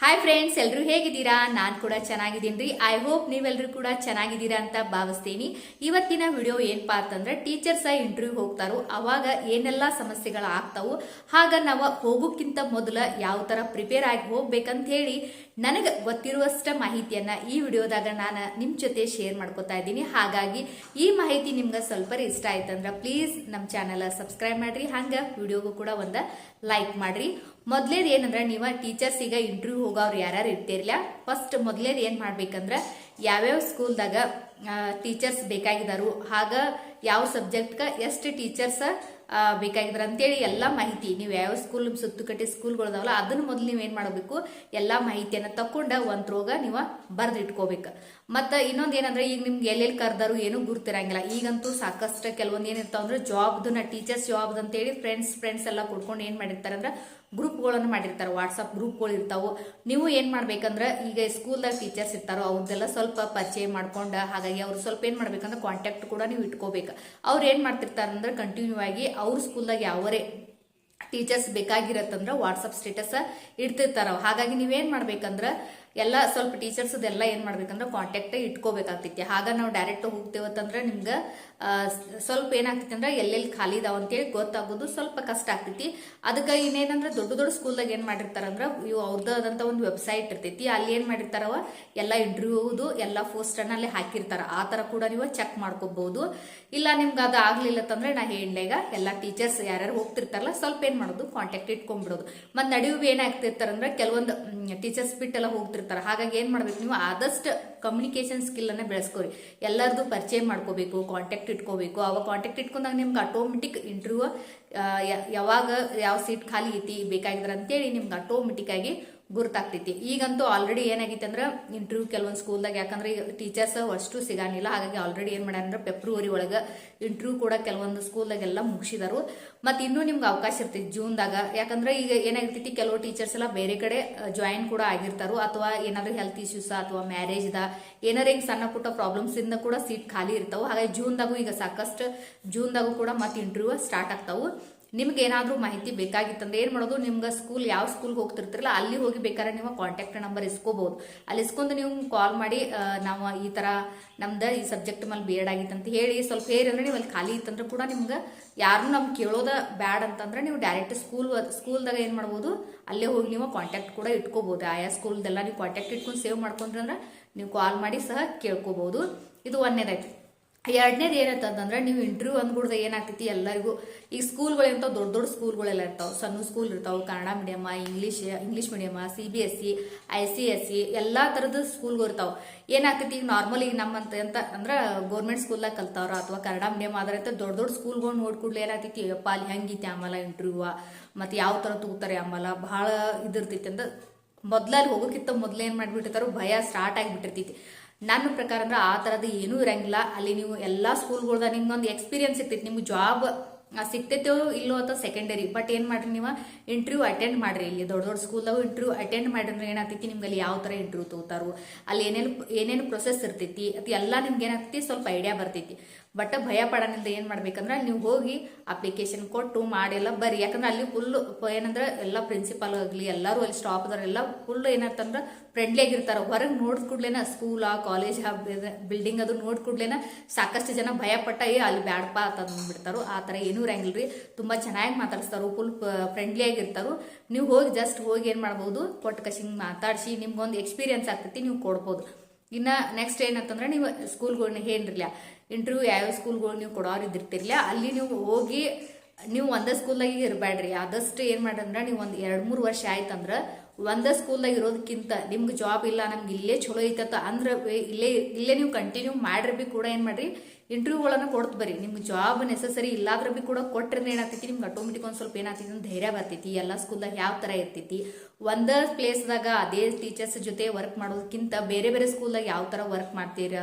Hi friends, ಎಲ್ಲರೂ ಹೇಗಿದ್ದೀರಾ? ನಾನು ಕೂಡ ಚೆನ್ನಾಗಿದ್ದೀನಿ. ಐ ಹೋಪ್ ನೀವೆಲ್ಲರೂ ಕೂಡ ಚೆನ್ನಾಗಿದ್ದೀರಾ ಅಂತ ಭಾವಿಸ್ತೀನಿ. ಇವತ್ತಿನ ವಿಡಿಯೋ ಏನಪ್ಪಾ ಅಂತಂದ್ರೆ, ಟೀಚರ್ಸ್ ಇಂಟರ್ವ್ಯೂ ಹೋಗ್ತಾರೋ ಅವಾಗ ಏನೆಲ್ಲ ಸಮಸ್ಯೆಗಳು ಆಗ್ತಾವು, ಹಾಗ ನಾವು ಹೋಗೋಕ್ಕಿಂತ ಮೊದಲು ಯಾವ ತರ ಪ್ರಿಪೇರ್ ಆಗಿ ಹೋಗ್ಬೇಕಂತ ಹೇಳಿ ನನಗೆ ಗೊತ್ತಿರುವಷ್ಟ ಮಾಹಿತಿಯನ್ನ ಈ ವಿಡಿಯೋದಾಗ ನಾನು ನಿಮ್ಮ ಜೊತೆ ಶೇರ್ ಮಾಡ್ಕೊತಾ ಇದ್ದೀನಿ. ಹಾಗಾಗಿ ಈ ಮಾಹಿತಿ ನಿಮ್ಗೆ ಸ್ವಲ್ಪ ಇಷ್ಟ ಆಯ್ತಂದ್ರೆ ಪ್ಲೀಸ್ ನಮ್ಮ ಚಾನಲ್ ಸಬ್ಸ್ಕ್ರೈಬ್ ಮಾಡ್ರಿ, ಹಂಗ ವಿಡಿಯೋಗೂ ಕೂಡ ಒಂದು ಲೈಕ್ ಮಾಡ್ರಿ. ಮೊದ್ಲೇದ್ ಏನಂದ್ರೆ, ನೀವು ಟೀಚರ್ಸ್ ಈಗ ಇಂಟರ್ವ್ಯೂ ಹೋಗೋರು ಯಾರ್ಯಾರು ಇರ್ತಿರ್ಲಿಲ್ಲ, ಫಸ್ಟ್ ಮೊದ್ಲೇದ್ ಏನ್ ಮಾಡ್ಬೇಕಂದ್ರ ಯಾವ್ಯಾವ ಸ್ಕೂಲ್ದಾಗ ಟೀಚರ್ಸ್ ಬೇಕಾಗಿದಾರು, ಹಾಗ ಯಾವ ಸಬ್ಜೆಕ್ಟ್ಗ ಎಷ್ಟು ಟೀಚರ್ಸ್ ಬೇಕಾಗಿದ್ರ ಅಂತೇಳಿ ಎಲ್ಲಾ ಮಾಹಿತಿ, ನೀವು ಯಾವ ಸ್ಕೂಲ್ ಸುತ್ತುಕಟ್ಟಿ ಸ್ಕೂಲ್ಗಳದಾವಲ್ಲ ಅದನ್ನ ಮೊದ್ಲು ನೀವ್ ಏನ್ ಮಾಡಬೇಕು, ಎಲ್ಲಾ ಮಾಹಿತಿಯನ್ನ ತಕೊಂಡ ಒಂದ್ರೋಗ ನೀವು ಬರ್ದ್ ಇಟ್ಕೋಬೇಕು. ಮತ್ತ ಇನ್ನೊಂದ್ ಏನಂದ್ರೆ, ಈಗ ನಿಮ್ಗೆ ಎಲ್ಲೆಲ್ಲಿ ಕರ್ದಾರು ಏನೂ ಗುರ್ತಿರಂಗಿಲ್ಲ. ಈಗಂತೂ ಸಾಕಷ್ಟು ಕೆಲವೊಂದ್ ಏನಿರ್ತಾವ ಅಂದ್ರೆ ಜಾಬ್ದನ್ನ, ಟೀಚರ್ಸ್ ಜಾಬ್ ಅಂತೇಳಿ ಫ್ರೆಂಡ್ಸ್ ಎಲ್ಲ ಕುಡ್ಕೊಂಡು ಏನ್ ಮಾಡಿರ್ತಾರೆ ಅಂದ್ರೆ ಗ್ರೂಪ್ಗಳನ್ನು ಮಾಡಿರ್ತಾರೆ, ವಾಟ್ಸಪ್ ಗ್ರೂಪ್ಗಳು ಇರ್ತಾವು. ನೀವು ಏನ್ ಮಾಡ್ಬೇಕಂದ್ರೆ, ಈಗ ಸ್ಕೂಲ್ದಾಗ ಟೀಚರ್ಸ್ ಇರ್ತಾರೋ ಅವ್ರದ್ದೆಲ್ಲ ಸ್ವಲ್ಪ ಪರಿಚಯ ಮಾಡ್ಕೊಂಡ, ಹಾಗಾಗಿ ಅವ್ರು ಸ್ವಲ್ಪ ಏನ್ ಮಾಡ್ಬೇಕಂದ್ರೆ ಕಾಂಟ್ಯಾಕ್ಟ್ ಕೂಡ ನೀವು ಇಟ್ಕೋಬೇಕು. ಅವ್ರು ಏನ್ ಮಾಡ್ತಿರ್ತಾರ ಅಂದ್ರೆ ಕಂಟಿನ್ಯೂ ಆಗಿ ಅವ್ರ ಸ್ಕೂಲ್ದಾಗ ಯಾವರೇ ಟೀಚರ್ಸ್ ಬೇಕಾಗಿರತ್ತಂದ್ರ ವಾಟ್ಸಪ್ ಸ್ಟೇಟಸ್ ಇಡ್ತಿರ್ತಾರ. ಹಾಗಾಗಿ ನೀವೇನ್ ಮಾಡ್ಬೇಕಂದ್ರ ಎಲ್ಲ ಸ್ವಲ್ಪ ಟೀಚರ್ಸ್ ಎಲ್ಲ ಏನ್ ಮಾಡ್ಬೇಕಂದ್ರೆ ಕಾಂಟ್ಯಾಕ್ಟ್ ಇಟ್ಕೋಬೇಕಾಗ್ತೈತಿ. ಹಾಗ ನಾವು ಡೈರೆಕ್ಟ್ ಹೋಗ್ತೇವತ್ತಂದ್ರ ನಿಮ್ಗ ಸ್ವಲ್ಪ ಏನಾಗ್ತೈತಿ ಅಂದ್ರೆ ಎಲ್ಲೆಲ್ಲಿ ಖಾಲಿ ಇದಾವ ಅಂತೇಳಿ ಗೊತ್ತಾಗೋದು ಸ್ವಲ್ಪ ಕಷ್ಟ ಆಗ್ತೈತಿ. ಅದಕ್ಕೆ ಇನ್ನೇನಂದ್ರೆ ದೊಡ್ಡ ದೊಡ್ಡ ಸ್ಕೂಲ್ದಾಗ ಏನ್ ಮಾಡಿರ್ತಾರಂದ್ರ ಇವು ಅವ್ರದ್ದಾದಂತ ಒಂದು ವೆಬ್ಸೈಟ್ ಇರ್ತೈತಿ, ಅಲ್ಲಿ ಏನ್ ಮಾಡಿರ್ತಾರವ ಎಲ್ಲ ಇಂಟರ್ವ್ಯೂದು ಎಲ್ಲ ಪೋಸ್ಟ್ ಅನ್ನ ಅಲ್ಲಿ ಹಾಕಿರ್ತಾರ. ಆ ತರ ಕೂಡ ನೀವು ಚೆಕ್ ಮಾಡ್ಕೋಬಹುದು. ಇಲ್ಲ ನಿಮ್ಗೆ ಅದು ಆಗ್ಲಿಲ್ಲ ಅಂತಂದ್ರೆ ನಾ ಹೇಳಿಗ ಎಲ್ಲ ಟೀಚರ್ಸ್ ಯಾರ್ಯಾರು ಹೋಗ್ತಿರ್ತಾರಲ್ಲ ಸ್ವಲ್ಪ ಏನ್ ಮಾಡೋದು ಕಾಂಟ್ಯಾಕ್ಟ್ ಇಟ್ಕೊಂಡ್ಬಿಡೋದು. ಮತ್ ನಡುವೆ ಏನಾಗ್ತಿರ್ತಾರಂದ್ರೆ ಕೆಲವೊಂದು ಟೀಚರ್ಸ್ ಬಿಟ್ಟೆಲ್ಲ ಹೋಗ್ತಿರ್ತಾರೆ. ಹಾಗಾಗಿ ಏನ್ ಮಾಡ್ಬೇಕು, ನೀವು ಆದಷ್ಟು ಕಮ್ಯುನಿಕೇಶನ್ ಸ್ಕಿಲ್ ಅನ್ನ ಬೆಳೆಸ್ಕೋರಿ. ಎಲ್ಲರದು ಪರಿಚಯ ಮಾಡ್ಕೋಬೇಕು, ಕಾಂಟ್ಯಾಕ್ಟ್ ಇಟ್ಕೋಬೇಕು. ಅವಾಗ ಕಾಂಟ್ಯಾಕ್ಟ್ ಇಟ್ಕೊಂಡಾಗ ನಿಮ್ಗೆ ಆಟೋಮೆಟಿಕ್ ಇಂಟರ್ವ್ಯೂ ಯಾವಾಗ ಯಾವ ಸೀಟ್ ಖಾಲಿ ಐತಿ ಬೇಕಾಗಿದ್ರ ಅಂತೇಳಿ ನಿಮ್ಗೆ ಆಟೋಮೆಟಿಕ್ ಆಗಿ ಗುರ್ತಾಗ್ತೈತಿ. ಈಗಂತೂ ಆಲ್ರೆಡಿ ಏನಾಗೈತಿ ಅಂದ್ರೆ ಇಂಟರ್ವ್ಯೂ ಕೆಲವೊಂದು ಸ್ಕೂಲ್ದಾಗ, ಯಾಕಂದ್ರೆ ಈಗ ಟೀಚರ್ಸ್ ಅಷ್ಟು ಸಿಗಾನಿಲ್ಲ, ಹಾಗಾಗಿ ಆಲ್ರೆಡಿ ಏನ್ ಮಾಡ್ಯಾರ ಫೆಬ್ರವರಿ ಒಳಗ ಇಂಟರ್ವ್ಯೂ ಕೂಡ ಕೆಲವೊಂದು ಸ್ಕೂಲ್ದಾಗೆಲ್ಲ ಮುಗಿಸಿದಾರು. ಮತ್ತೆ ಇನ್ನೂ ನಿಮ್ಗೆ ಅವಕಾಶ ಇರ್ತೈತಿ ಜೂನ್ದಾಗ. ಯಾಕಂದ್ರೆ ಈಗ ಏನಾಗಿರ್ತೈತಿ, ಕೆಲವು ಟೀಚರ್ಸ್ ಎಲ್ಲ ಬೇರೆ ಕಡೆ ಜಾಯಿನ್ ಕೂಡ ಆಗಿರ್ತಾರೋ, ಅಥವಾ ಏನಾದ್ರು ಹೆಲ್ತ್ ಇಶ್ಯೂಸ್ ಅಥವಾ ಮ್ಯಾರೇಜ್ ದ ಏನಾರ ಈಗ ಸಣ್ಣ ಪುಟ್ಟ ಪ್ರಾಬ್ಲಮ್ಸ್ ಇಂದ ಕೂಡ ಸೀಟ್ ಖಾಲಿ ಇರ್ತಾವ. ಹಾಗಾಗಿ ಜೂನ್ದಾಗೂ ಈಗ ಸಾಕಷ್ಟು ಜೂನ್ದಾಗೂ ಕೂಡ ಮತ್ತೆ ಇಂಟರ್ವ್ಯೂ ಸ್ಟಾರ್ಟ್ ಆಗ್ತಾವು. ನಿಮ್ಗೆ ಏನಾದ್ರೂ ಮಾಹಿತಿ ಬೇಕಾಗಿತ್ತಂದ್ರೆ ಏನ್ ಮಾಡೋದು, ನಿಮ್ಗೆ ಸ್ಕೂಲ್ ಯಾವ ಸ್ಕೂಲ್ಗೆ ಹೋಗ್ತಿರ್ತಿರಲ್ಲ ಅಲ್ಲಿ ಹೋಗಿ ಬೇಕಾದ್ರೆ ನೀವು ಕಾಂಟ್ಯಾಕ್ಟ್ ನಂಬರ್ ಇಸ್ಕೋಬಹುದು. ಅಲ್ಲಿ ಇಸ್ಕೊಂಡು ನೀವು ಕಾಲ್ ಮಾಡಿ ನಾವು ಈ ತರ ನಮ್ದು ಈ ಸಬ್ಜೆಕ್ಟ್ ಮೇಲೆ ಬಿ ಎಡ್ ಆಗಿತ್ತಂತ ಹೇಳಿ ಸ್ವಲ್ಪ ಅಂದ್ರೆ ನೀವು ಅಲ್ಲಿ ಖಾಲಿ ಇತ್ತಂದ್ರೆ ಕೂಡ ನಿಮ್ಗೆ ಯಾರು ನಮ್ಗೆ ಕೇಳೋದ ಬ್ಯಾಡ್ ಅಂತಂದ್ರೆ ನೀವು ಡೈರೆಕ್ಟ್ ಸ್ಕೂಲ್ದಾಗ ಏನ್ ಮಾಡ್ಬೋದು, ಅಲ್ಲೇ ಹೋಗಿ ನೀವು ಕಾಂಟ್ಯಾಕ್ಟ್ ಕೂಡ ಇಟ್ಕೋಬಹುದು. ಆಯಾ ಸ್ಕೂಲ್ದೆಲ್ಲ ನೀವು ಕಾಂಟ್ಯಾಕ್ಟ್ ಇಟ್ಕೊಂಡು ಸೇವ್ ಮಾಡ್ಕೊಂಡ್ರೆ ಅಂದ್ರೆ ನೀವು ಕಾಲ್ ಮಾಡಿ ಸಹ ಕೇಳ್ಕೋಬಹುದು. ಇದು ಒಂದನೇದಾಯ್ತು. ಎರಡನೇದು ಏನಂತಂದ್ರೆ, ನೀವು ಇಂಟರ್ವ್ಯೂ ಅಂದ್ಬಿಡ್ದ ಏನಾಗ್ತೈತಿ ಎಲ್ಲರಿಗೂ, ಈಗ ಸ್ಕೂಲ್ಗಳು ಇರ್ತಾವ, ದೊಡ್ಡ ದೊಡ್ಡ ಸ್ಕೂಲ್ಗಳೆಲ್ಲ ಇರ್ತಾವ, ಸಣ್ಣ ಸ್ಕೂಲ್ ಇರ್ತಾವ, Kannada medium, English medium, CBSE, ICSE ಎಲ್ಲಾ ತರದ ಸ್ಕೂಲ್ಗಳು ಇರ್ತಾವ. ಏನಾಗ್ತೈತಿ, ಈಗ ನಾರ್ಮಲ್ ಈಗ ನಮ್ಮಂತ ಅಂದ್ರೆ ಗೌರ್ಮೆಂಟ್ ಸ್ಕೂಲ್ದಾಗ ಕಲ್ತಾವ್ರ ಅಥವಾ ಕನ್ನಡ ಮೀಡಿಯಮ್ ಆದ್ರೆ ದೊಡ್ಡ ದೊಡ್ಡ ಸ್ಕೂಲ್ಗಳು ನೋಡ್ಕೊಡ್ಲಿ ಏನಾಗ್ತೈತಿ, ಅಪ್ಪ ಅಲ್ಲಿ ಹೆಂಗಿತಿ ಆಮೇಲೆ ಇಂಟರ್ವ್ಯೂ ಮತ್ತೆ ಯಾವ ತರ ತಗೋತಾರೆ ಆಮೇಲೆ ಬಹಳ ಇದಿರ್ತೈತಿ ಅಂತ ಮೊದ್ಲಲ್ಲಿ ಹೋಗೋಕ್ಕಿಂತ ಮೊದ್ಲು ಏನ್ ಮಾಡ್ಬಿಟ್ಟಿರ್ತಾರೋ ಭಯ ಸ್ಟಾರ್ಟ್ ಆಗಿಬಿಟ್ಟಿರ್ತೈತಿ. ನನ್ನ ಪ್ರಕಾರ ಅಂದ್ರೆ ಆ ತರದ್ದು ಏನೂ ಇರಂಗಿಲ್ಲ. ಅಲ್ಲಿ ನೀವು ಎಲ್ಲಾ ಸ್ಕೂಲ್ಗಳ್ದ ನಿಮ್ಗೊಂದು ಎಕ್ಸ್ಪೀರಿಯನ್ಸ್ ಇರ್ತೈತಿ. ನಿಮ್ಗೆ ಜಾಬ್ ಸಿಗ್ತೈತೋ ಇಲ್ಲೋ ಅಥವಾ ಸೆಕೆಂಡರಿ, ಬಟ್ ಏನ್ ಮಾಡ್ರಿ, ನೀವು ಇಂಟರ್ವ್ಯೂ ಅಟೆಂಡ್ ಮಾಡ್ರಿ. ಇಲ್ಲಿ ದೊಡ್ಡ ದೊಡ್ಡ ಸ್ಕೂಲ್ದಾಗ ಇಂಟರ್ವ್ಯೂ ಅಟೆಂಡ್ ಮಾಡಿದ್ರೆ ಏನಾಗ್ತೈತಿ, ನಿಮ್ಗೆ ಅಲ್ಲಿ ಯಾವ ತರ ಇಂಟರ್ವ್ಯೂ ತಗೋತಾರೋ, ಅಲ್ಲಿ ಏನೇನು ಪ್ರೊಸೆಸ್ ಇರ್ತೈತಿ ಅದು ಎಲ್ಲ ನಿಮ್ಗೆ ಏನಾಗ್ತೈತಿ ಸ್ವಲ್ಪ ಐಡಿಯಾ ಬರ್ತೈತಿ. ಬಟ್ ಭಯ ಪಡೋದ್ರಿಂದ ಏನ್ ಮಾಡ್ಬೇಕಂದ್ರೆ ಅಲ್ಲಿ ನೀವು ಹೋಗಿ ಅಪ್ಲಿಕೇಶನ್ ಕೊಟ್ಟು ಮಾಡಿಲ್ಲ ಬರ್ರಿ. ಯಾಕಂದ್ರೆ ಅಲ್ಲಿ ಫುಲ್ ಏನಂದ್ರೆ ಎಲ್ಲ ಪ್ರಿನ್ಸಿಪಾಲ್ ಆಗ್ಲಿ ಎಲ್ಲರೂ ಅಲ್ಲಿ ಸ್ಟಾಫ್ ಅದಾರೆಲ್ಲ ಫುಲ್ ಏನಂತಂದ್ರೆ ಫ್ರೆಂಡ್ಲಿ ಆಗಿರ್ತಾರ. ಹೊರಗೆ ನೋಡ್ ಕೂಡ್ಲೇನ ಸ್ಕೂಲ್ ಕಾಲೇಜ್ ಬಿಲ್ಡಿಂಗ್ ಅದು ನೋಡ್ ಕೂಡ್ಲೇನ ಸಾಕಷ್ಟು ಜನ ಭಯ ಪಟ್ಟ ಅಲ್ಲಿ ಬ್ಯಾಡಪ್ಪ ಅಂತ ಅಂದ್ಬಿಡ್ತಾರೋ. ಆ ತರ ಏನೂ ಇರಂಗಿಲ್ರಿ, ತುಂಬಾ ಚೆನ್ನಾಗಿ ಮಾತಾಡಿಸ್ತಾರೋ, ಫುಲ್ ಫ್ರೆಂಡ್ಲಿ ಆಗಿರ್ತಾರೋ. ನೀವು ಹೋಗಿ ಜಸ್ಟ್ ಹೋಗಿ ಏನ್ ಮಾಡ್ಬೋದು, ಕೊಟ್ಟು ಕಸಿಂಗ್ ಮಾತಾಡಿಸಿ ನಿಮ್ಗೊಂದು ಎಕ್ಸ್ಪೀರಿಯನ್ಸ್ ಆಗ್ತೈತಿ, ನೀವು ಕೊಡ್ಬೋದು. ಇನ್ನ ನೆಕ್ಸ್ಟ್ ಏನಂತಂದ್ರೆ, ನೀವು ಸ್ಕೂಲ್ಗಳನ್ನ ಏನಿರ್ಲಿಲ್ಲ ಇಂಟರ್ವ್ಯೂ ಯಾವ ಸ್ಕೂಲ್ಗಳು ನೀವು ಕೊಡೋರು ಇದ್ದಿರ್ತಿರ್ಲಿಲ್ಲ, ಅಲ್ಲಿ ನೀವು ಹೋಗಿ ನೀವು ಒಂದೇ ಸ್ಕೂಲ್ದಾಗ ಇರಬೇಡ್ರಿ. ಆದಷ್ಟು ಏನ್ ಮಾಡ್ರಂದ್ರ ನೀವು ಒಂದ್ 2-3 ವರ್ಷ ಆಯ್ತಂದ್ರ ಒಂದೇ ಸ್ಕೂಲ್ದಾಗ ಇರೋದಕ್ಕಿಂತ ನಿಮ್ಗೆ ಜಾಬ್ ಇಲ್ಲ ನಮ್ಗೆ ಇಲ್ಲೇ ಚಲೋ ಐತತ್ತ ಅಂದ್ರೆ ಇಲ್ಲೇ ನೀವು ಕಂಟಿನ್ಯೂ ಮಾಡ್ರಿ ಬಿ ಕೂಡ ಏನ್ ಮಾಡ್ರಿ ಇಂಟರ್ವ್ಯೂಗಳನ್ನ ಕೊಡ್ತು ಬರ್ರಿ. ನಿಮ್ಗೆ ಜಾಬ್ ನೆಸಸರಿ ಇಲ್ಲಾದ್ರ ಬಿ ಕೂಡ ಕೊಟ್ರಿಂದ ಏನಾಗ್ತೈತಿ, ನಿಮ್ಗೆ ಆಟೋಮೆಟಿಕ್ ಒಂದ್ ಸ್ವಲ್ಪ ಏನಾಗ್ತೈತಿ ಅಂದ್ರೆ ಧೈರ್ಯ ಬರ್ತೈತಿ. ಎಲ್ಲಾ ಸ್ಕೂಲ್ದಾಗ ಯಾವ ತರ ಇರ್ತೈತಿ, ಒಂದೇ ಪ್ಲೇಸ್ದಾಗ ಅದೇ ಟೀಚರ್ಸ್ ಜೊತೆ ವರ್ಕ್ ಮಾಡೋದಕ್ಕಿಂತ ಬೇರೆ ಬೇರೆ ಸ್ಕೂಲ್ದಾಗ ಯಾವ ತರ ವರ್ಕ್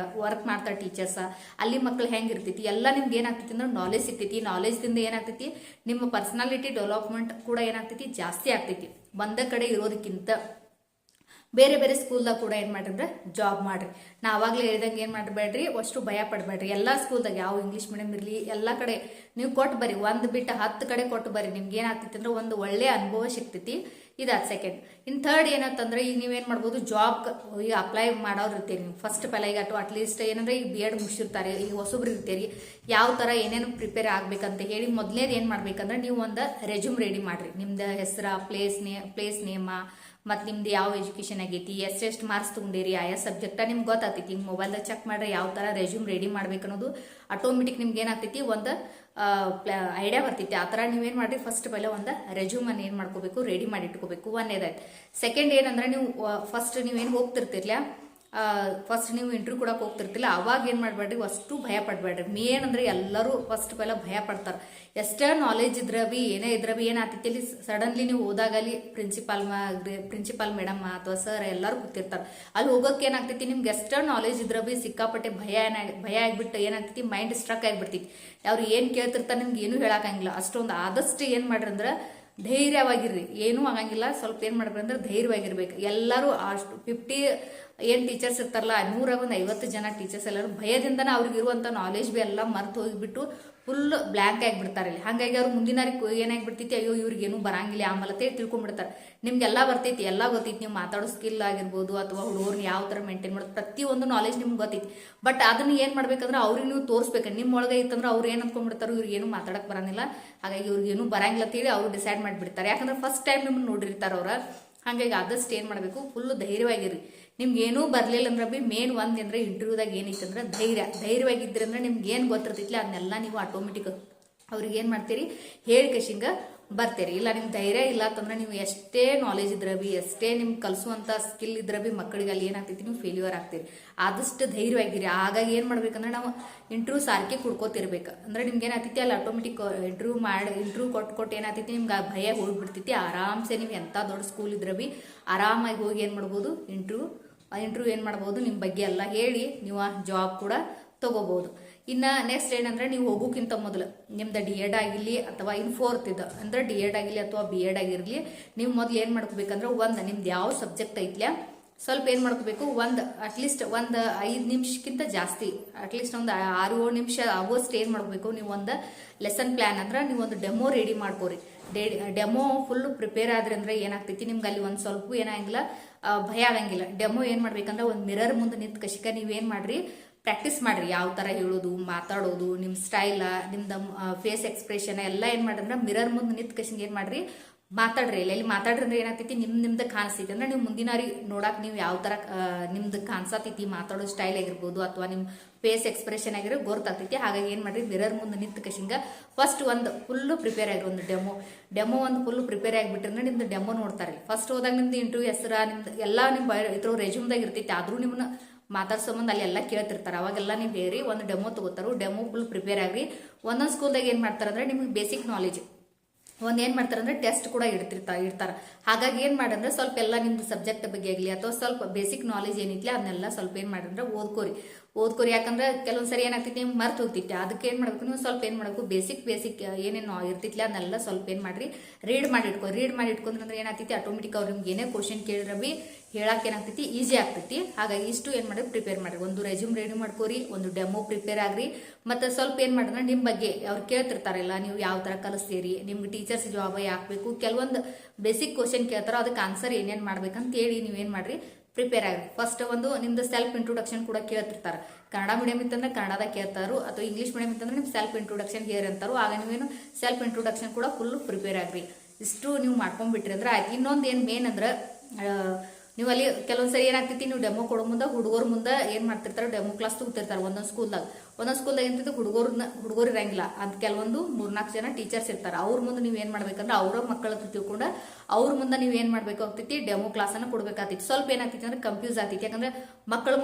ಮಾಡ್ತಾರ ಟೀಚರ್ಸ್, ಅಲ್ಲಿ ಮಕ್ಳು ಹೆಂಗ್ ಇರ್ತೈತಿ ಎಲ್ಲ ನಿಮ್ಗೆ ಏನಾಗ್ತೈತಿ ಅಂದ್ರೆ ನಾಲೆಜ್ ಸಿಗ್ತೈತಿ. ನಾಲೆಜ್ ದಿಂದ ಏನಾಗ್ತೈತಿ, ನಿಮ್ಮ ಪರ್ಸನಾಲಿಟಿ ಡೆವಲಪ್ಮೆಂಟ್ ಕೂಡ ಏನಾಗ್ತೈತಿ ಜಾಸ್ತಿ ಆಗ್ತೈತಿ. ಒಂದ ಕಡೆ ಇರೋದಕ್ಕಿಂತ ಬೇರೆ ಬೇರೆ ಸ್ಕೂಲ್ದಾಗ ಕೂಡ ಏನ್ ಮಾಡ್ರಿ ಜಾಬ್ ಮಾಡ್ರಿ. ನಾ ಅವಾಗ್ಲೇ ಹೇಳಿದಂಗೆ ಏನ್ ಮಾಡ್ಬೇಡ್ರಿ, ಅಷ್ಟು ಭಯ ಪಡ್ಬೇಡ್ರಿ. ಎಲ್ಲಾ ಸ್ಕೂಲ್ದಾಗ ಯಾವ ಇಂಗ್ಲಿಷ್ ಮೀಡಿಯಂ ಇರ್ಲಿ ಎಲ್ಲಾ ಕಡೆ ನೀವು ಕೊಟ್ಟು ಬರ್ರಿ, ಒಂದ್ ಬಿಟ್ಟು 10 ಕಡೆ ಕೊಟ್ಟು ಬರ್ರಿ. ನಿಮ್ಗೆ ಏನಾಗ್ತೈತಿ ಅಂದ್ರೆ ಒಂದು ಒಳ್ಳೆ ಅನುಭವ ಸಿಗ್ತೈತಿ. ಇದಾದ ಸೆಕೆಂಡ್. ಇನ್ ಥರ್ಡ್ ಏನಂತಂದ್ರೆ ಈಗ ನೀವೇನ್ ಮಾಡ್ಬೋದು, ಜಾಬ್ ಈಗ ಅಪ್ಲೈ ಮಾಡೋರು ಇರ್ತೀರಿ ನೀವು ಫಸ್ಟ್ ಪೆಲ. ಈಗ ಅಟ್ಲೀಸ್ಟ್ ಏನಂದ್ರೆ ಈಗ BEd ಮುಗಿಸಿರ್ತಾರೆ, ಈಗ ಹೊಸಬ್ರು ಇರ್ತೀರಿ, ಯಾವ ತರ ಏನೇನು ಪ್ರಿಪೇರ್ ಆಗ್ಬೇಕಂತ ಹೇಳಿ ಮೊದಲನೇದು ಏನ್ ಮಾಡ್ಬೇಕಂದ್ರೆ ನೀವು ಒಂದು ರೆಸ್ಯೂಮ್ ರೆಡಿ ಮಾಡ್ರಿ. ನಿಮ್ದು ಹೆಸರ, ಪ್ಲೇಸ್ ನೇಮ, ಮತ್ತು ನಿಮ್ದು ಯಾವ ಎಜುಕೇಶನ್ ಆಗೈತಿ, ಎಷ್ಟು ಮಾರ್ಕ್ಸ್ ತಗೊಂಡಿರಿ, ಆಯಾ ಸಬ್ಜೆಕ್ಟ ನಿಮ್ಗೆ ಗೊತ್ತಾಗ್ತೈತಿ. ನಿಮ್ಮ ಮೊಬೈಲ್ದಾಗ ಚೆಕ್ ಮಾಡ್ರೆ ಯಾವ ಥರ ರೆಸ್ಯೂಮ್ ರೆಡಿ ಮಾಡ್ಬೇಕು ಅನ್ನೋದು ಆಟೋಮೆಟಿಕ್ ನಿಮ್ಗೆ ಏನಾಗ್ತೈತಿ, ಒಂದು ಐಡಿಯಾ ಬರ್ತೈತಿ. ಆ ಥರ ನೀವೇನು ಮಾಡ್ರಿ, ಫಸ್ಟ್ ಪೈಲೆ ಒಂದು ರೆಸ್ಯೂಮನ್ನು ಏನು ಮಾಡ್ಕೋಬೇಕು, ರೆಡಿ ಮಾಡಿ ಇಟ್ಕೋಬೇಕು. ಒಂದೇದಾಯ್ತು. ಸೆಕೆಂಡ್ ಏನಂದ್ರೆ ನೀವು ಫಸ್ಟ್ ನೀವೇನು ಹೋಗ್ತಿರ್ತಿರ್ಲ, ಫಸ್ಟ್ ನೀವು ಇಂಟರ್ವ್ಯೂ ಕೊಡಕ್ಕೆ ಹೋಗ್ತಿರ್ತಿಲ್ಲ, ಅವಾಗ ಏನು ಮಾಡಬೇಡ್ರಿ, ಅಷ್ಟು ಭಯ ಪಡಬೇಡ್ರಿ. ಮೇನ್ ಅಂದ್ರೆ ಎಲ್ಲರೂ ಫಸ್ಟ್ ಪೈಲ ಭಯ ಪಡ್ತಾರೆ. ಎಷ್ಟೇ ನಾಲೆಜ್ ಇದ್ರ ಬಿ ಏನೇ ಇದ್ರ ಬಿ ಏನಾಗ್ತೈತಿ ಅಲ್ಲಿ ಸಡನ್ಲಿ ನೀವು ಹೋದಾಗಲಿ ಪ್ರಿನ್ಸಿಪಾಲ್ ಮೇಡಮ್ ಅಥವಾ ಸರ್ ಎಲ್ಲರೂ ಕೂತಿರ್ತಾರೆ. ಅಲ್ಲಿ ಹೋಗೋಕೆ ಏನಾಗ್ತೈತಿ, ನಿಮ್ಗೆ ಎಷ್ಟೇ ನಾಲೆಜ್ ಇದ್ರ ಬಿ ಸಿಕ್ಕಾಪಟ್ಟೆ ಭಯ ಆಗ್ಬಿಟ್ಟು ಏನಾಗ್ತೈತಿ, ಮೈಂಡ್ ಸ್ಟ್ರಕ್ ಆಗಿಬಿಡ್ತೈತಿ. ಅವ್ರು ಏನು ಕೇಳ್ತಿರ್ತಾರೆ ನಿಮ್ಗೆ ಏನೂ ಹೇಳಕ್ಕಾಗಿಲ್ಲ. ಅಷ್ಟೊಂದು ಆದಷ್ಟು ಏನು ಮಾಡ್ರಿ ಅಂದ್ರೆ ಧೈರ್ಯವಾಗಿರ್ರಿ, ಏನೂ ಆಗಂಗಿಲ್ಲ. ಸ್ವಲ್ಪ ಏನು ಮಾಡ್ರಿ ಅಂದ್ರೆ ಧೈರ್ಯವಾಗಿರ್ಬೇಕು. ಎಲ್ಲರೂ ಅಷ್ಟು 50 ಏನು ಟೀಚರ್ಸ್ ಇರ್ತಾರಲ್ಲ, 150 ಜನ ಟೀಚರ್ಸ್ ಎಲ್ಲರೂ ಭಯದಿಂದನೇ ಅವ್ರಿಗೆ ಇರುವಂಥ ನಾಲೆಜ್ ಬಿ ಎಲ್ಲ ಮರ್ತು ಹೋಗಿಬಿಟ್ಟು ಫುಲ್ ಬ್ಲ್ಯಾಂಕ್ ಆಗಿಬಿಡ್ತಾರೆ. ಹಾಗಾಗಿ ಅವ್ರು ಮುಂದಿನ ಏನಾಗ್ಬಿಡ್ತೈತಿ, ಅಯ್ಯೋ ಇವ್ರಿಗೇನು ಬರಂಗಿಲ್ಲ ಆಮೇಲೆ ತಿಳ್ಕೊಂಡ್ಬಿಡ್ತಾರೆ. ನಿಮ್ಗೆಲ್ಲ ಬರ್ತೈತಿ, ಎಲ್ಲ ಗೊತ್ತೈತಿ. ನೀವು ಮಾತಾಡೋ ಸ್ಕಿಲ್ ಆಗಿರ್ಬೋದು ಅಥವಾ ಹುಡುಗರ್ನ ಯಾವ ಥರ ಮೇಂಟೈನ್ ಮಾಡೋದು, ಪ್ರತಿಯೊಂದು ನಾಲೆಜ್ ನಿಮ್ಗೆ ಗೊತ್ತೈತಿ. ಬಟ್ ಅದನ್ನ ಏನು ಮಾಡ್ಬೇಕಂದ್ರೆ ಅವ್ರಿಗೆ ನೀವು ತೋರಿಸ್ಬೇಕು. ನಿಮ್ಮ ಒಳಗೆ ಇತ್ತಂದ್ರೆ ಅವ್ರು ಏನು ಅಂದ್ಕೊಂಡ್ಬಿಡ್ತಾರೆ, ಇವ್ರಿಗೇನು ಮಾತಾಡಕ್ಕೆ ಬರಂಗಿಲ್ಲ, ಹಾಗಾಗಿ ಇವ್ರಿಗೇನು ಬರಂಗಿಲ್ಲ ಅಂತೇಳಿ ಅವ್ರು ಡಿಸೈಡ್ ಮಾಡಿಬಿಡ್ತಾರೆ. ಯಾಕಂದ್ರೆ ಫಸ್ಟ್ ಟೈಮ್ ನಿಮ್ಮನ್ನು ನೋಡಿರ್ತಾರೆ ಅವ್ರ. ಹಾಗಾಗಿ ಆದಷ್ಟು ಏನು ಮಾಡಬೇಕು, ಫುಲ್ಲು ಧೈರ್ಯವಾಗಿರಿ. ನಿಮ್ಗೆ ಏನೂ ಬರಲಿಲ್ಲ ಅಂದ್ರೆ ಬಿ ಮೇನ್ ಒಂದು ಅಂದ್ರೆ ಇಂಟರ್ವ್ಯೂದಾಗ ಏನೈತೆ ಅಂದ್ರೆ ಧೈರ್ಯವಾಗಿದ್ದರೆ ಅಂದ್ರೆ ನಿಮ್ಗೆ ಏನು ಗೊತ್ತಿರ್ತೈತಿಲ್ಲ ಅದನ್ನೆಲ್ಲ ನೀವು ಆಟೋಮೆಟಿಕ್ ಅವ್ರಿಗೆ ಏನು ಮಾಡ್ತೀರಿ, ಹೇಳಿಕೇಶಿಂಗ ಬರ್ತೀರಿ. ಇಲ್ಲ ನಿಮ್ಗೆ ಧೈರ್ಯ ಇಲ್ಲ ಅಂತಂದ್ರೆ ನೀವು ಎಷ್ಟೇ ನಾಲೆಜ್ ಇದ್ರೆ ಬಿ ಎಷ್ಟೇ ನಿಮ್ಗೆ ಕಲಿಸುವಂಥ ಸ್ಕಿಲ್ ಇದ್ರೆ ಬಿ ಮಕ್ಕಳಿಗೆ ಅಲ್ಲಿ ಏನಾಗ್ತೈತಿ, ನೀವು ಫೇಲ್ಯೂರ್ ಆಗ್ತೀರಿ. ಆದಷ್ಟು ಧೈರ್ಯವಾಗಿರಿ. ಹಾಗಾಗಿ ಏನು ಮಾಡ್ಬೇಕಂದ್ರೆ ನಾವು ಇಂಟರ್ವ್ಯೂ ಸಾರ್ಕೆ ಕುಡ್ಕೋತಿರ್ಬೇಕು. ಅಂದ್ರೆ ನಿಮ್ಗೆ ಏನಾಗ್ತೈತಿ ಅಲ್ಲಿ ಆಟೋಮೆಟಿಕ್ ಇಂಟರ್ವ್ಯೂ ಕೊಟ್ಟು ಏನಾಗ್ತೈತಿ, ನಿಮ್ಗೆ ಆ ಭಯ ಹೋಗ್ಬಿಡ್ತೈತಿ. ಆರಾಮ್ಸೆ ನೀವು ಎಂಥ ದೊಡ್ಡ ಸ್ಕೂಲ್ ಇದ್ರೆ ಬಿ ಆರಾಮಾಗಿ ಹೋಗಿ ಏನು ಮಾಡ್ಬೋದು, ಇಂಟರ್ವ್ಯೂ ಏನು ಮಾಡ್ಬೋದು, ನಿಮ್ಮ ಬಗ್ಗೆ ಎಲ್ಲ ಹೇಳಿ ನೀವು ಆ ಜಾಬ್ ಕೂಡ ತಗೋಬಹುದು. ಇನ್ನು ನೆಕ್ಸ್ಟ್ ಏನಂದ್ರೆ ನೀವು ಹೋಗೋಕ್ಕಿಂತ ಮೊದಲು ನಿಮ್ದು DEd ಆಗಿರಲಿ ಅಥವಾ ಇನ್ 4th ಇದು ಅಂದ್ರೆ DEd ಆಗಿರಲಿ ಅಥವಾ BEd ಆಗಿರಲಿ, ನೀವು ಮೊದಲು ಏನು ಮಾಡ್ಕೋಬೇಕಂದ್ರೆ ನಿಮ್ದು ಯಾವ ಸಬ್ಜೆಕ್ಟ್ ಐತ್ಲ ಸ್ವಲ್ಪ ಏನು ಮಾಡ್ಕೋಬೇಕು, ಅಟ್ಲೀಸ್ಟ್ 5 ನಿಮಿಷಕ್ಕಿಂತ ಜಾಸ್ತಿ, ಅಟ್ಲೀಸ್ಟ್ ಒಂದು 6-7 ನಿಮಿಷ ಆಗೋಷ್ಟು ಏನು ಮಾಡ್ಕೋಬೇಕು, ನೀವು ಒಂದು ಲೆಸನ್ ಪ್ಲಾನ್ ಅಂದ್ರೆ ನೀವು ಒಂದು ಡೆಮೋ ರೆಡಿ ಮಾಡ್ಕೋರಿ. ಡೆಮೋ ಫುಲ್ ಪ್ರಿಪೇರ್ ಆದ್ರೆ ಅಂದ್ರೆ ಏನಾಗ್ತೈತಿ, ನಿಮ್ಗೆ ಅಲ್ಲಿ ಒಂದು ಸ್ವಲ್ಪ ಏನಾಗಿಲ್ಲ, ಭಯ ಆಗಂಗಿಲ್ಲ. ಡೆಮೋ ಏನು ಮಾಡ್ಬೇಕಂದ್ರೆ ಒಂದು ಮಿರರ್ ಮುಂದೆ ನಿಂತು ಕಶಿಕ ನೀವೇನು ಮಾಡ್ರಿ, ಪ್ರಾಕ್ಟೀಸ್ ಮಾಡ್ರಿ. ಯಾವ ಥರ ಹೇಳೋದು, ಮಾತಾಡೋದು, ನಿಮ್ಮ ಸ್ಟೈಲ, ನಿಮ್ದು ಫೇಸ್ ಎಕ್ಸ್ಪ್ರೆಷನ್ ಎಲ್ಲ ಏನು ಮಾಡ್ರಿ ಅಂದ್ರೆ ಮಿರರ್ ಮುಂದೆ ನಿಂತು ಕಶಿಂಗ್ ಏನು ಮಾಡ್ರಿ, ಮಾತಾಡ್ರಿ. ಇಲ್ಲಿ ಮಾತಾಡ್ರಿ ಅಂದ್ರೆ ಏನಾಗ್ತೈತಿ, ನಿಮ್ದು ಕಾಣಿಸ್ತೈತಿ. ಅಂದ್ರೆ ನೀವು ಮುಂದಿನವ್ರಿಗೆ ನೋಡಕ್ಕೆ ನೀವು ಯಾವ ಥರ ನಿಮ್ದು ಕಾಣಿಸತೈತಿ, ಮಾತಾಡೋ ಸ್ಟೈಲ್ ಆಗಿರ್ಬೋದು ಅಥವಾ ನಿಮ್ಮ ಫೇಸ್ ಎಕ್ಸ್ಪ್ರೆಷನ್ ಆಗಿರೋ ಗೊತ್ತಾಗ್ತೈತಿ. ಹಾಗಾಗಿ ಏನು ಮಾಡ್ರಿ, ಮಿರರ್ ಮುಂದೆ ನಿಂತು ಕಶಿಂಗ ಫಸ್ಟ್ ಒಂದು ಫುಲ್ಲು ಪ್ರಿಪೇರ್ ಆಗಿರೋ ಒಂದು ಡೆಮೋ ಒಂದು ಫುಲ್ಲು ಪ್ರಿಪೇರ್ ಆಗಿಬಿಟ್ರೆ ನಿಮ್ದು ಡೆಮೋ ನೋಡ್ತಾರೆ. ಫಸ್ಟ್ ಹೋದಾಗ ನಿಮ್ದು ಇಂಟರ್ವ್ಯೂ ಹೆಸರು ನಿಮ್ದು ಎಲ್ಲ ನಿಮ್ಮ ಇದ್ರ ರೆಸ್ಯೂಮ್ದಾಗ ಇರ್ತೈತಿ. ಆದ್ರೂ ನಿಮ್ಮನ್ನ ಮಾತಾಡ್ಸೋ ಮುಂದೆ ಅಲ್ಲಿ ಎಲ್ಲ ಕೇಳ್ತಿರ್ತಾರೆ. ಅವಾಗೆಲ್ಲ ನೀವು ಹೇಳಿ ಒಂದು ಡೆಮೋ ತಗೋತಾರೋ, ಡೆಮೋ ಫುಲ್ ಪ್ರಿಪೇರ್ ಆಗ್ರಿ. ಒಂದೊಂದು ಸ್ಕೂಲ್ದಾಗ ಏನು ಮಾಡ್ತಾರೆ ಅಂದ್ರೆ ನಿಮ್ಗೆ ಬೇಸಿಕ್ ನಾಲೆಜ್ ಏನು ಮಾಡ್ತಾರೆ ಅಂದ್ರೆ ಟೆಸ್ಟ್ ಕೂಡ ಇಡ್ತಾರೆ. ಹಾಗಾಗಿ ಏನು ಮಾಡಂದ್ರೆ ಸ್ವಲ್ಪ ಎಲ್ಲ ನಿಮ್ದು ಸಬ್ಜೆಕ್ಟ್ ಬಗ್ಗೆ ಆಗಲಿ ಅಥವಾ ಸ್ವಲ್ಪ ಬೇಸಿಕ್ ನಾಲೆಜ್ ಏನಿತ್ಲಿ ಅದನ್ನೆಲ್ಲ ಸ್ವಲ್ಪ ಏನು ಮಾಡ್ರಂದ್ರೆ ಓದ್ಕೋರಿ. ಯಾಕಂದ್ರೆ ಕೆಲವೊಂದ್ಸರಿ ಏನಾಗ್ತೈತಿ, ನಿಮ್ಗೆ ಮರ್ತು ಹೋಗ್ತೈತಿ. ಅದಕ್ಕೆ ಏನು ಮಾಡ್ಬೇಕು, ನೀವು ಸ್ವಲ್ಪ ಏನು ಮಾಡಬೇಕು, ಬೇಸಿಕ್ ಏನೇನು ಇರ್ತಿತ್ಲಿ ಅದನ್ನೆಲ್ಲ ಸ್ವಲ್ಪ ಏನು ಮಾಡ್ರಿ, ರೀಡ್ ಮಾಡಿ ಇಟ್ಕೊಂಡ್ರೆ ಏನಾಗ್ತೈತಿ, ಆಟೋಮೆಟಿಕ್ ಅವ್ರು ನಿಮ್ಗೆ ಏನೇ ಕ್ವಶನ್ ಕೇಳಿದ್ರೆ ಬಿ ಹೇಳಕ್ಕೆ ಏನಾಗ್ತೈತಿ, ಈಸಿ ಆಗ್ತೈತಿ. ಹಾಗಾಗಿ ಇಷ್ಟು ಏನು ಮಾಡಿ ಪ್ರಿಪೇರ್ ಮಾಡ್ರಿ. ಒಂದು ರೆಸ್ಯೂಮ್ ರೆಡಿ ಮಾಡ್ಕೋರಿ, ಒಂದು ಡೆಮೋ ಪ್ರಿಪೇರ್ ಆಗ್ರಿ. ಮತ್ತು ಸ್ವಲ್ಪ ಏನು ಮಾಡಿದ್ರೆ ನಿಮ್ಮ ಬಗ್ಗೆ ಅವ್ರು ಕೇಳ್ತಿರ್ತಾರಲ್ಲ, ನೀವು ಯಾವ ಥರ ಕಲಿಸ್ತೀರಿ, ನಿಮ್ಗೆ ಟೀಚರ್ಸ್ ಜಾಬ್ ಯಾಕಬೇಕು, ಕೆಲವೊಂದು ಬೇಸಿಕ್ ಕ್ವಶನ್ ಕೇಳ್ತಾರೋ ಅದಕ್ಕೆ ಆನ್ಸರ್ ಏನೇನು ಮಾಡ್ಬೇಕಂತ ಹೇಳಿ ನೀವೇನು ಮಾಡ್ರಿ, ಪ್ರಿಪೇರ್ ಆಗ್ರಿ. ಫಸ್ಟ್ ಒಂದು ನಿಮ್ದು ಸೆಲ್ಫ್ ಇಂಟ್ರೊಡಕ್ಷನ್ ಕೂಡ ಕೇಳ್ತಿರ್ತಾರೆ. ಕನ್ನಡ ಮೀಡಿಯಂ ಇತ್ತಂದ್ರೆ ಕನ್ನಡದಾಗ ಕೇಳ್ತಾರೋ ಅಥವಾ ಇಂಗ್ಲೀಷ್ ಮೀಡಿಯಂ ಇತ್ತಂದ್ರೆ ನಿಮ್ಗೆ ಸೆಲ್ಫ್ ಇಂಟ್ರೊಡಕ್ಷನ್ ಹೇರ್ ಅಂತಾರೋ. ಆಗ ನೀವೇನು ಸೆಲ್ಫ್ ಇಂಟ್ರೊಡಕ್ಷನ್ ಕೂಡ ಫುಲ್ ಪ್ರಿಪೇರ್ ಆಗ್ರಿ. ಇಷ್ಟು ನೀವು ಮಾಡ್ಕೊಂಡ್ಬಿಟ್ರಿ ಅಂದ್ರೆ ಆಯ್ತು. ಇನ್ನೊಂದು ಏನು ಮೇನ್ ಅಂದ್ರೆ ನೀವು ಅಲ್ಲಿ ಕೆಲವೊಂದ್ಸರಿ ಏನಾಗ್ತೈತಿ, ನೀವು ಡೆಮೋ ಕೊಡೋ ಮುಂದೆ ಹುಡುಗರ ಮುಂದೆ ಏನು ಮಾಡ್ತಿರ್ತಾರೆ, ಡೆಮೋ ಕ್ಲಾಸ್ ತಗೋತಿರ್ತಾರೆ. ಒಂದೊಂದು ಸ್ಕೂಲ್ದಾಗ ಏನಿರ್ತೈತಿ, ಹುಡುಗರು ಇರಂಗಿಲ್ಲ ಅಂತ ಕೆಲವೊಂದು 3-4 ಜನ ಟೀಚರ್ಸ್ ಇರ್ತಾರೆ. ಅವ್ರ ಮುಂದೆ ನೀವು ಏನು ಮಾಡ್ಬೇಕಂದ್ರೆ ಅವರ ಮಕ್ಕಳ ತಿಳ್ಕೊಂಡು ಅವ್ರ ಮುಂದೆ ನೀವು ಏನು ಮಾಡ್ಬೇಕಾಗ್ತೈತಿ, ಡೆಮೋ ಕ್ಲಾಸನ್ನು ಕೊಡ್ಬೇಕಾಗ್ತೈತಿ. ಸ್ವಲ್ಪ ಏನಾಗ್ತೈತಿ ಅಂದ್ರೆ ಕನ್ಫ್ಯೂಸ್ ಆಗ್ತೈತಿ. ಯಾಕಂದ್ರೆ ಮಕ್ಕಳ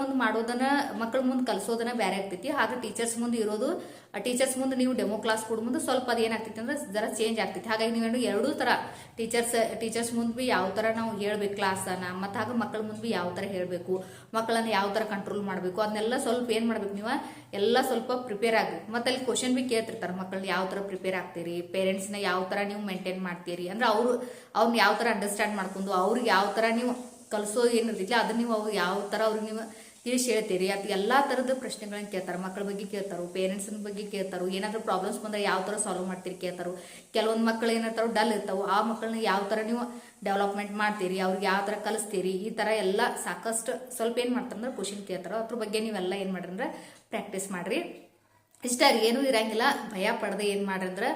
ಮುಂದೆ ಕಲಿಸೋದನ್ನ ಬೇರೆ ಆಗ್ತೈತಿ. ಹಾಗೆ ಟೀಚರ್ಸ್ ಮುಂದೆ ನೀವು ಡೆಮೋ ಕ್ಲಾಸ್ ಕೊಡೋ ಮುಂದೆ ಸ್ವಲ್ಪ ಅದು ಏನಾಗ್ತೈತಿ ಅಂದ್ರೆ ಜರ ಚೇಂಜ್ ಆಗ್ತೈತಿ. ಹಾಗಾಗಿ ನೀವು ಎರಡೂ ಥರ ಟೀಚರ್ಸ್ ಮುಂದೆ ಬಿ ಯಾವ ಥರ ನಾವು ಹೇಳ್ಬೇಕು ಕ್ಲಾಸನ್ನ, ಮತ್ತು ಹಾಗೆ ಮಕ್ಕಳ ಮುಂದೆ ಬಿ ಯಾವ ಥರ ಹೇಳಬೇಕು, ಮಕ್ಕಳನ್ನ ಯಾವ ಥರ ಕಂಟ್ರೋಲ್ ಮಾಡಬೇಕು, ಅದನ್ನೆಲ್ಲ ಸ್ವಲ್ಪ ಏನು ಮಾಡ್ಬೇಕು, ನೀವು ಎಲ್ಲ ಸ್ವಲ್ಪ ಪ್ರಿಪೇರ್ ಆಗ್ರಿ. ಮತ್ತು ಅಲ್ಲಿ ಕ್ವಶನ್ ಬಿ ಕೇಳ್ತಿರ್ತಾರೆ, ಮಕ್ಕಳನ್ನ ಯಾವ ಥರ ಪ್ರಿಪೇರ್ ಆಗ್ತೀರಿ, ಪೇರೆಂಟ್ಸ್ನ ಯಾವ ಥರ ನೀವು ಮೇಂಟೈನ್ ಮಾಡ್ತೀರಿ, ಅಂದ್ರೆ ಅವ್ರನ್ನ ಯಾವ ಥರ ಅಂಡರ್ಸ್ಟ್ಯಾಂಡ್ ಮಾಡ್ಕೊಂಡು ಅವ್ರಿಗೆ ಯಾವ ಥರ ನೀವು ಕಲಿಸೋ ಏನಿರ್ತೈತಿ ಅದನ್ನ ನೀವು ಯಾವ ಥರ ಅವ್ರಿಗೆ ನೀವು ತಿಳಿಸಿ ಹೇಳ್ತೀರಿ. ಅದು ಎಲ್ಲ ಥರದ ಪ್ರಶ್ನೆಗಳನ್ನ ಕೇಳ್ತಾರೆ. ಮಕ್ಕಳ ಬಗ್ಗೆ ಕೇಳ್ತಾರೋ, ಪೇರೆಂಟ್ಸ್ನ ಬಗ್ಗೆ ಕೇಳ್ತಾರೋ, ಏನಾದರೂ ಪ್ರಾಬ್ಲಮ್ಸ್ ಬಂದರೆ ಯಾವ ಥರ ಸಾಲ್ವ್ ಮಾಡ್ತೀರಿ ಕೇಳ್ತಾರೋ. ಕೆಲವೊಂದು ಮಕ್ಕಳು ಏನಿರ್ತಾರೋ ಡಲ್ ಇರ್ತಾವೆ, ಆ ಮಕ್ಕಳನ್ನ ಯಾವ ಥರ ನೀವು ಡೆವಲಪ್ಮೆಂಟ್ ಮಾಡ್ತೀರಿ, ಅವ್ರಿಗೆ ಯಾವ ಥರ ಕಲಿಸ್ತೀರಿ, ಈ ಥರ ಎಲ್ಲ ಸಾಕಷ್ಟು ಸ್ವಲ್ಪ ಏನು ಮಾಡ್ತಾರಂದ್ರೆ ಕ್ವಶನ್ ಕೇಳ್ತಾರೋ. ಅದ್ರ ಬಗ್ಗೆ ನೀವೆಲ್ಲ ಏನು ಮಾಡ್ರಿ ಅಂದ್ರೆ ಪ್ರಾಕ್ಟೀಸ್ ಮಾಡಿರಿ. ಇಷ್ಟ ರೀ, ಏನೂ ಇರಂಗಿಲ್ಲ, ಭಯ ಪಡೆದೆ ಏನು ಮಾಡ್ರಂದ್ರೆ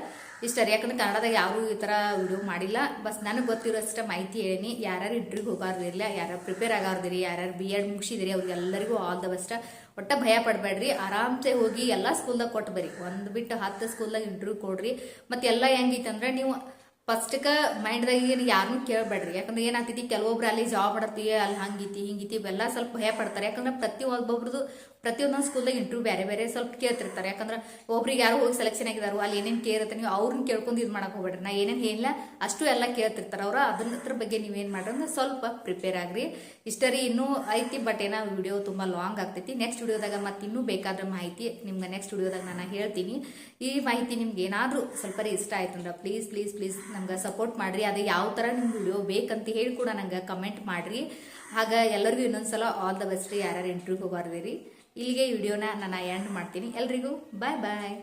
ಇಷ್ಟ ರೀ. ಯಾಕಂದ್ರೆ ಕನ್ನಡದಾಗ ಯಾರೂ ಈ ಥರ ವಿಡಿಯೋ ಮಾಡಿಲ್ಲ. ಬಸ್ ನನಗೆ ಗೊತ್ತಿರೋಷ್ಟ ಮಾಹಿತಿ ಹೇಳೀನಿ. ಯಾರ್ಯಾರು ಇಂಟರ್ವ್ಯೂಗೆ ಹೋಗಾರ್ದಿರಲಿಲ್ಲ, ಯಾರ್ಯಾರು ಪ್ರಿಪೇರ್ ಆಗಾರ್ದಿರಿ, ಯಾರ್ಯಾರು B.Ed ಮುಗಿಸಿದಿರಿ, ಅವ್ರಿಗೆಲ್ಲರಿಗೂ ಆಲ್ ದ ಬೆಸ್ಟ್. ಒಟ್ಟ ಭಯ ಪಡಬೇಡ್ರಿ, ಆರಾಮ್ಸೆ ಹೋಗಿ ಎಲ್ಲ ಸ್ಕೂಲ್ದಾಗ ಕೊಟ್ಟು ಬರ್ರಿ. ಒಂದು ಬಿಟ್ಟು 10 ಸ್ಕೂಲ್ದಾಗ ಇಂಟರ್ವ್ಯೂ ಕೊಡ್ರಿ. ಮತ್ತು ಎಲ್ಲ ಹೆಂಗಿತ್ತಂದ್ರೆ ನೀವು ಫಸ್ಟ್ಗೆ ಮೈಂಡ್ದಾಗ ಏನು ಯಾರನ್ನೂ ಕೇಳಬೇಡ್ರಿ. ಯಾಕಂದ್ರೆ ಏನಾಗ್ತೈತಿ, ಕೆಲವೊಬ್ರು ಅಲ್ಲಿ ಜಾಬ್ ಮಾಡತ್ತೀವಿ, ಅಲ್ಲಿ ಹಂಗಿತಿ ಹಿಂಗಿತಿ ಇವೆಲ್ಲ ಸ್ವಲ್ಪ ಭಯ ಪಡ್ತಾರೆ. ಯಾಕಂದ್ರೆ ಪ್ರತಿಯೊಂದೊಂದು ಸ್ಕೂಲ್ದಾಗ ಇಂಟರ್ವ್ಯೂ ಬೇರೆ ಬೇರೆ ಸ್ವಲ್ಪ ಕೇಳ್ತಿರ್ತಾರೆ. ಯಾಕಂದ್ರೆ ಒಬ್ರಿಗೆ ಯಾರು ಹೋಗಿ ಸೆಲೆಕ್ಷನ್ ಆಗಿದಾರು, ಅಲ್ಲಿ ಏನೇನು ಕೇಳಿರ್ತಾರೆ, ನೀವು ಅವ್ರನ್ನ ಕೇಳ್ಕೊಂಡು ಇದು ಮಾಡಕ್ಕೆ ಹೋಗ್ಬೇಡ್ರಿ. ನಾ ಏನೇನು ಹೇಳಿಲ್ಲ ಅಷ್ಟು ಎಲ್ಲ ಕೇಳ್ತಿರ್ತಾರೆ ಅವರು. ಅದ್ರ ಬಗ್ಗೆ ನೀವೇನು ಮಾಡ್ರಿ ಅಂದ್ರೆ ಸ್ವಲ್ಪ ಪ್ರಿಪೇರ್ ಆಗ್ರಿ. ಇಷ್ಟ ರೀ, ಇನ್ನೂ ಐತಿ, ಬಟ್ ಏನೋ ವಿಡಿಯೋ ತುಂಬ ಲಾಂಗ್ ಆಗ್ತೈತಿ. ನೆಕ್ಸ್ಟ್ ವಿಡಿಯೋದಾಗ ಮತ್ತೆ ಇನ್ನೂ ಬೇಕಾದ್ರೆ ಮಾಹಿತಿ ನಿಮ್ಗೆ ನೆಕ್ಸ್ಟ್ ವಿಡಿಯೋದಾಗ ನಾನು ಹೇಳ್ತೀನಿ. ಈ ಮಾಹಿತಿ ನಿಮ್ಗೆ ಏನಾದರೂ ಸ್ವಲ್ಪ ಇಷ್ಟ ಆಯ್ತು ಅಂದ್ರೆ ಪ್ಲೀಸ್ ಪ್ಲೀಸ್ ಪ್ಲೀಸ್ ನಮ್ಗೆ ಸಪೋರ್ಟ್ ಮಾಡಿರಿ. ಅದು ಯಾವ ಥರ ನಿಮ್ಗೆ ವಿಡಿಯೋ ಬೇಕಂತ ಹೇಳಿ ಕೂಡ ನಂಗೆ ಕಮೆಂಟ್ ಮಾಡಿರಿ. ಆಗ ಎಲ್ಲರಿಗೂ ಇನ್ನೊಂದ್ಸಲ ಆಲ್ ದ ಬೆಸ್ಟ್. ಯಾರ್ಯಾರು ಇಂಟರ್ವ್ಯೂಗೆ ಹೋಗಾರ್ದಿರಿ. ಇಲ್ಲಿಗೆ ವಿಡಿಯೋನ ನಾನು ಎಂಡ್ ಮಾಡ್ತೀನಿ. ಎಲ್ರಿಗೂ ಬಾಯ್ ಬಾಯ್.